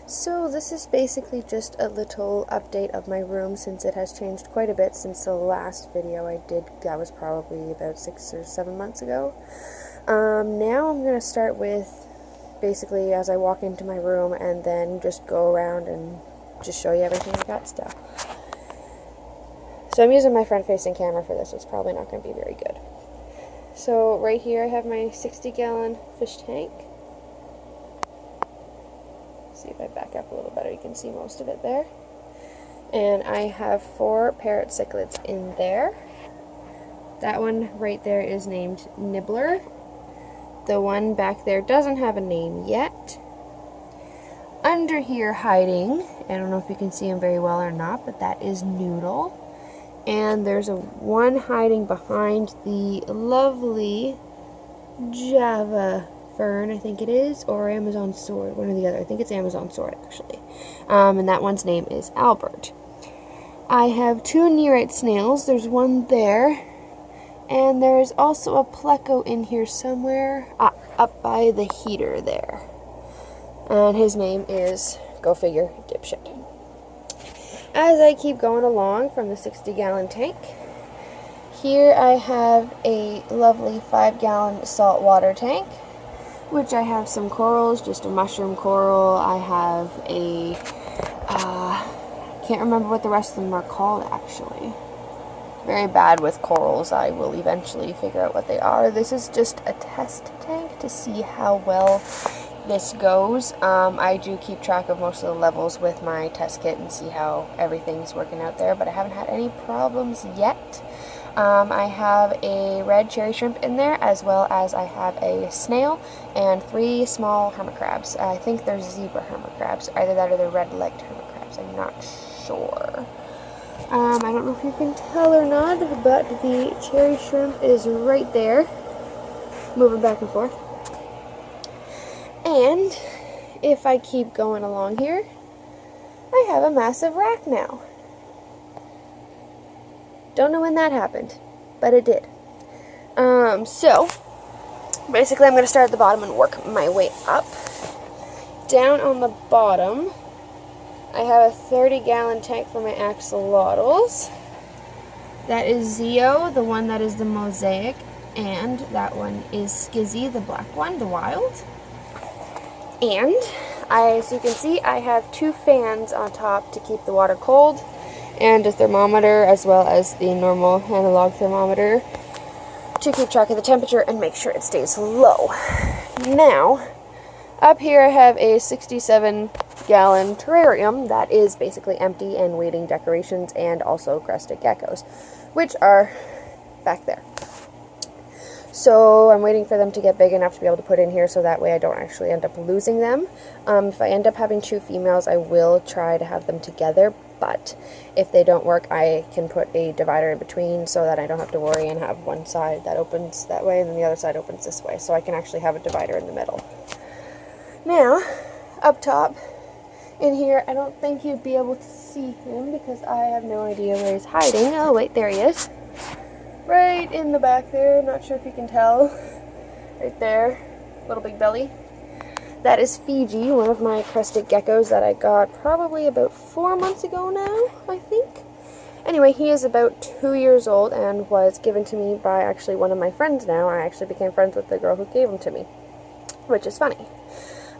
So this is basically just a little update of my room since it has changed quite a bit since the last video I did. That was probably about 6 or 7 months ago. Now I'm going to start with basically as I walk into my room and then just go around and just show you everything I got still. So I'm using my front-facing camera for this, so it's probably not going to be very good. So right here I have my 60-gallon fish tank. See if I back up a little better, you can see most of it there. And I have 4 parrot cichlids in there. That one right there is named Nibbler. The one back there doesn't have a name yet. Under here hiding, I don't know if you can see him very well or not, but that is Noodle. And there's one hiding behind the lovely Java Fern, I think it is, or Amazon Sword, one or the other. I think it's Amazon Sword, actually. And that one's name is Albert. I have 2 Nereid snails. There's one there. And there's also a Pleco in here somewhere, up by the heater there. And his name is, go figure, Dipshit. As I keep going along from the 60-gallon tank, here I have a lovely 5-gallon saltwater tank, which I have some corals, just a mushroom coral. I have a, can't remember what the rest of them are called actually. Very bad with corals. I will eventually figure out what they are. This is just a test tank to see how well this goes. I do keep track of most of the levels with my test kit and see how everything's working out there, but I haven't had any problems yet. I have a red cherry shrimp in there, as well as I have a snail and 3 small hermit crabs. I think they're zebra hermit crabs. Either that or they're red-legged hermit crabs. I'm not sure. I don't know if you can tell or not, but the cherry shrimp is right there, moving back and forth. And if I keep going along here, I have a massive rack now. Don't know when that happened, but it did. So, basically I'm going to start at the bottom and work my way up. Down on the bottom, I have a 30-gallon tank for my axolotls. That is Zeo, the one that is the mosaic, and that one is Skizzy, the black one, the wild. And, as you can see, I have 2 fans on top to keep the water cold, and a thermometer as well as the normal analog thermometer to keep track of the temperature and make sure it stays low. Now, up here I have a 67-gallon terrarium that is basically empty and waiting decorations and also crested geckos, which are back there. So I'm waiting for them to get big enough to be able to put in here so that way I don't actually end up losing them. If I end up having 2 females, I will try to have them together, but if they don't work, I can put a divider in between so that I don't have to worry and have one side that opens that way and then the other side opens this way, so I can actually have a divider in the middle. Now, up top, in here, I don't think you'd be able to see him because I have no idea where he's hiding. Oh wait, there he is. Right in the back there, not sure if you can tell. Right there, little big belly. That is Fiji, one of my crested geckos that I got probably about 4 months ago now, I think. Anyway, he is about 2 years old and was given to me by actually one of my friends now. I actually became friends with the girl who gave him to me, which is funny.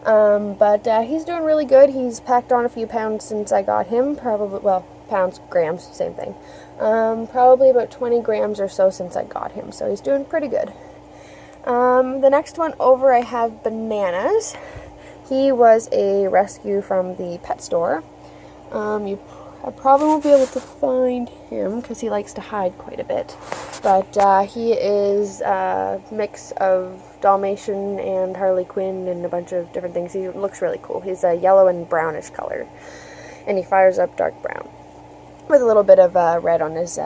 But he's doing really good. He's packed on a few pounds since I got him, probably, well, pounds, grams, same thing. Probably about 20 grams or so since I got him, so he's doing pretty good. The next one over I have Bananas. He was a rescue from the pet store. I probably won't be able to find him because he likes to hide quite a bit, but he is a mix of Dalmatian and Harley Quinn and a bunch of different things. He looks really cool. He's a yellow and brownish color, and he fires up dark brown with a little bit of red on his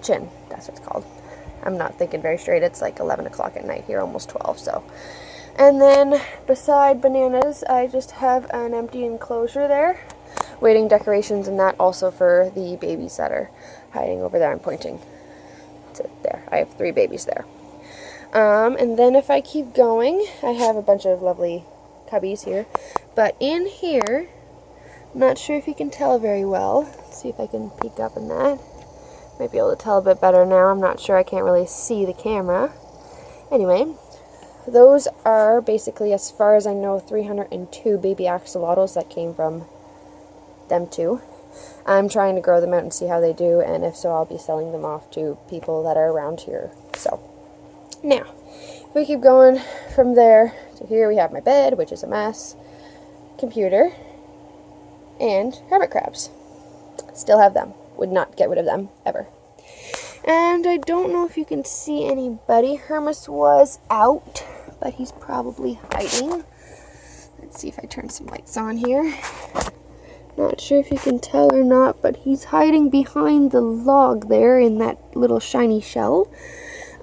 chin. That's what it's called. I'm not thinking very straight. It's like 11 o'clock at night here, almost 12, so. And then beside Bananas, I just have an empty enclosure there, waiting decorations, and that also for the babies that are hiding over there. I'm pointing to there. I have 3 babies there. And then if I keep going, I have a bunch of lovely cubbies here. But in here, I'm not sure if you can tell very well. Let's see if I can peek up in that. Might be able to tell a bit better now. I'm not sure. I can't really see the camera. Anyway, those are basically, as far as I know, 302 baby axolotls that came from them two. I'm trying to grow them out and see how they do, and if so, I'll be selling them off to people that are around here. So, now, if we keep going from there to here, we have my bed, which is a mess, computer, and hermit crabs. Still have them. Would not get rid of them, ever. And I don't know if you can see anybody. Hermes was out, but he's probably hiding. Let's see if I turn some lights on here. Not sure if you can tell or not, but he's hiding behind the log there in that little shiny shell.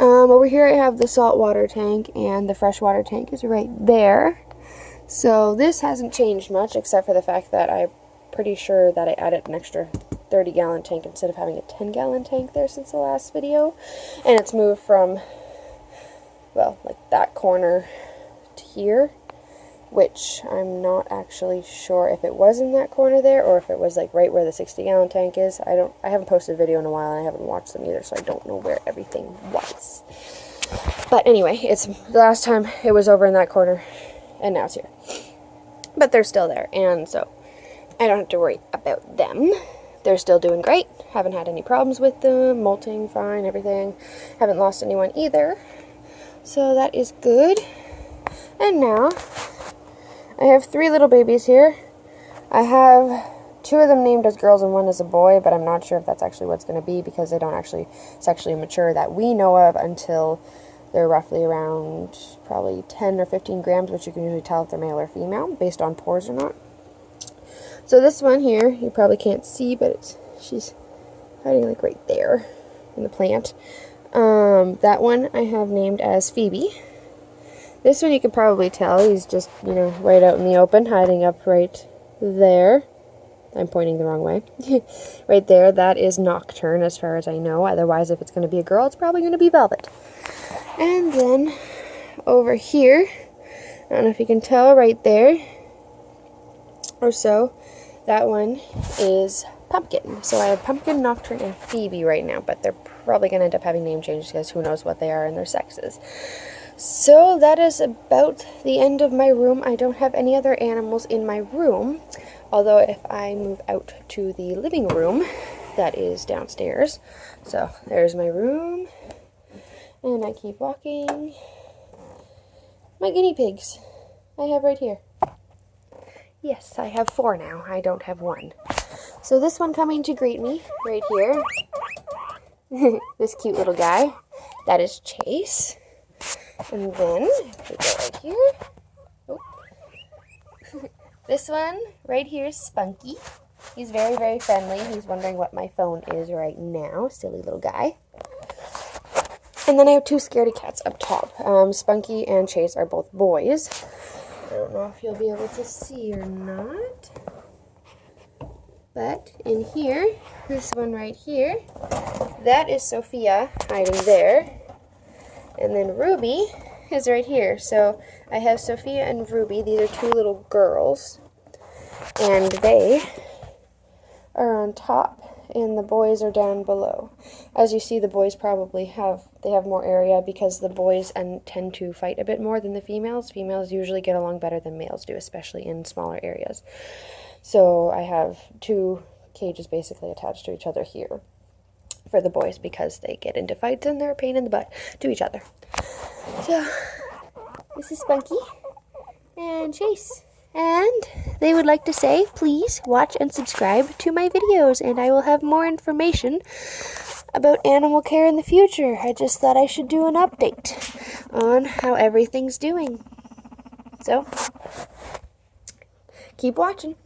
Over here I have the saltwater tank, and the freshwater tank is right there. So this hasn't changed much, except for the fact that I'm pretty sure that I added an extra 30-gallon tank instead of having a 10-gallon tank there since the last video. And it's moved from, well, like that corner to here, which I'm not actually sure if it was in that corner there or if it was like right where the 60-gallon tank is. I haven't posted a video in a while, and I haven't watched them either, so I don't know where everything was. But anyway, it's the last time it was over in that corner, and now it's here. But they're still there, and so I don't have to worry about them. They're still doing great. Haven't had any problems with them. Molting fine, everything. Haven't lost anyone either. So that is good. And now, I have 3 little babies here. I have 2 of them named as girls and 1 as a boy, but I'm not sure if that's actually what's going to be because they don't actually sexually mature that we know of until they're roughly around probably 10 or 15 grams, which you can usually tell if they're male or female based on pores or not. So this one here, you probably can't see, but she's hiding like right there in the plant. That one I have named as Phoebe. This one you can probably tell, he's just, you know, right out in the open, hiding up right there. I'm pointing the wrong way. Right there, that is Nocturne as far as I know. Otherwise, if it's going to be a girl, it's probably going to be Velvet. And then over here, I don't know if you can tell right there or so, that one is Pumpkin. So I have Pumpkin, Nocturne, and Phoebe right now, but they're probably going to end up having name changes because who knows what they are and their sexes. So that is about the end of my room. I don't have any other animals in my room, although if I move out to the living room, that is downstairs. So there's my room, and I keep walking. My guinea pigs I have right here. Yes, I have 4 now. I don't have 1. So this one coming to greet me right here. This cute little guy. That is Chase. And then, we go right here. Oh. This one right here is Spunky. He's very, very friendly. He's wondering what my phone is right now. Silly little guy. And then I have 2 scaredy cats up top. Spunky and Chase are both boys. I don't know if you'll be able to see or not. But in here, this one right here, that is Sophia hiding there. And then Ruby is right here. So I have Sophia and Ruby. These are 2 little girls. And they are on top and the boys are down below. As you see, the boys probably have more area because the boys tend to fight a bit more than the females. Females usually get along better than males do, especially in smaller areas. So I have 2 cages basically attached to each other here for the boys because they get into fights and they're a pain in the butt to each other. So this is Spunky and Chase. And they would like to say, please watch and subscribe to my videos, and I will have more information about animal care in the future. I just thought I should do an update on how everything's doing. So, keep watching.